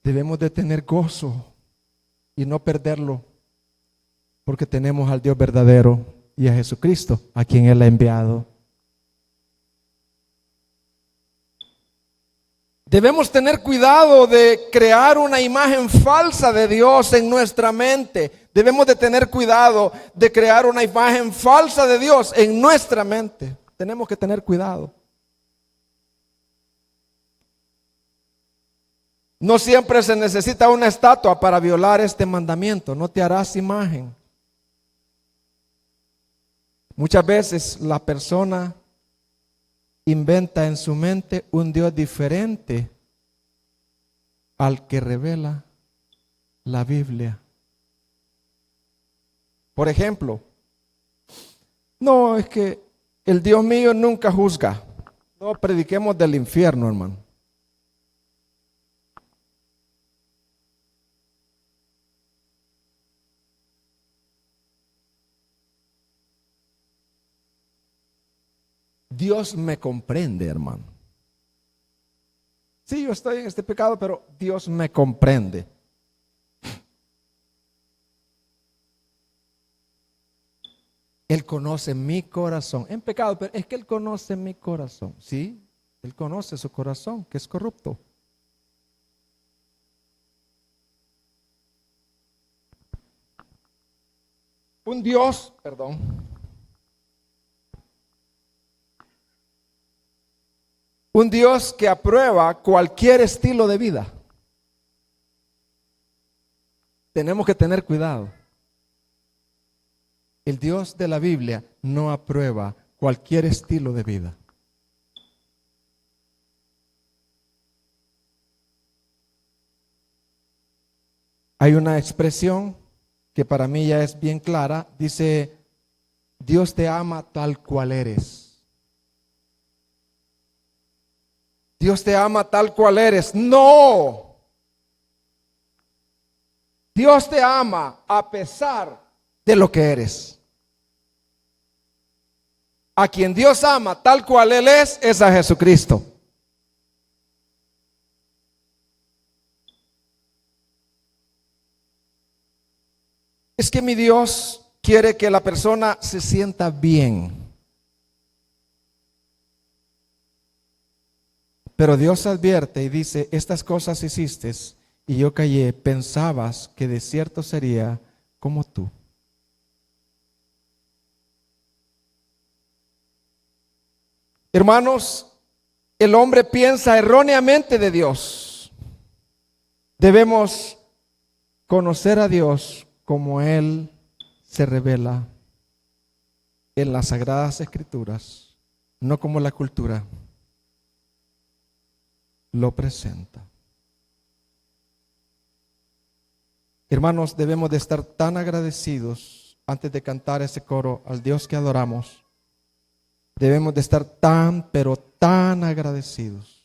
[SPEAKER 1] Debemos de tener gozo y no perderlo, porque tenemos al Dios verdadero y a Jesucristo, a quien Él ha enviado. Debemos tener cuidado de crear una imagen falsa de Dios en nuestra mente. Debemos de tener cuidado de crear una imagen falsa de Dios en nuestra mente. Tenemos que tener cuidado. No siempre se necesita una estatua para violar este mandamiento. No te harás imagen. Muchas veces la persona inventa en su mente un Dios diferente al que revela la Biblia. Por ejemplo, no, es que el Dios mío nunca juzga. No prediquemos del infierno, hermano. Dios me comprende, hermano. Sí, yo estoy en este pecado, pero Dios me comprende. Él conoce mi corazón. En pecado, pero es que Él conoce mi corazón. Sí, Él conoce su corazón, que es corrupto. Un Dios que aprueba cualquier estilo de vida. Tenemos que tener cuidado. El Dios de la Biblia no aprueba cualquier estilo de vida. Hay una expresión que para mí ya es bien clara. Dice, Dios te ama tal cual eres. Dios te ama tal cual eres. No. Dios te ama a pesar de lo que eres. A quien Dios ama tal cual Él es a Jesucristo. Es que mi Dios quiere que la persona se sienta bien. Pero Dios advierte y dice, estas cosas hiciste y yo callé, pensabas que de cierto sería como tú. Hermanos, el hombre piensa erróneamente de Dios. Debemos conocer a Dios como Él se revela en las Sagradas Escrituras, no como la cultura lo presenta. Hermanos, debemos de estar tan agradecidos antes de cantar ese coro al Dios que adoramos. Debemos de estar tan, pero tan agradecidos.